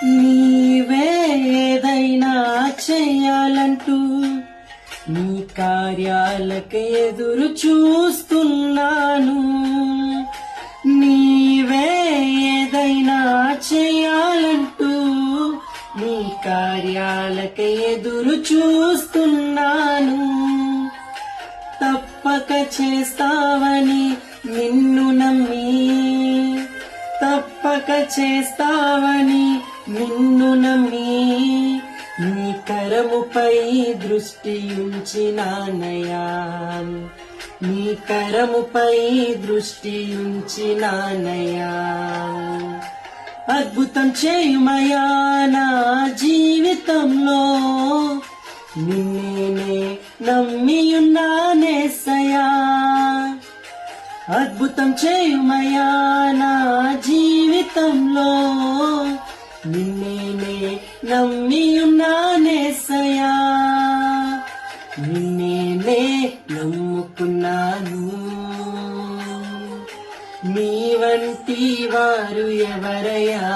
నీవే ఏదైనా చెయ్యాలంటూ నీ కార్యాలకు ఎదురు చూస్తున్నాను. నీవే ఏదైనా చెయ్యాలంటూ నీ కార్యాలకు ఎదురు చూస్తున్నాను. తప్పక చేస్తావని నిన్ను నమ్మి, తప్పక చేస్తావని నిన్ను నమ్మి, నీ కరముపై దృష్టి ఉంచినానయ్యా, నీ కరముపై దృష్టి ఉంచినానయ్యా. అద్భుతం చేయుమయా నా జీవితంలో, నిన్నే నమ్మియున్నానేసయ్యా. అద్భుతం చేయుమయా నా జీవితంలో, నిన్నే నమ్మియున్నానేసయ్యా. నిన్నే నమ్ముకున్నాను, నీ వంటి వారు ఎవరయ్యా.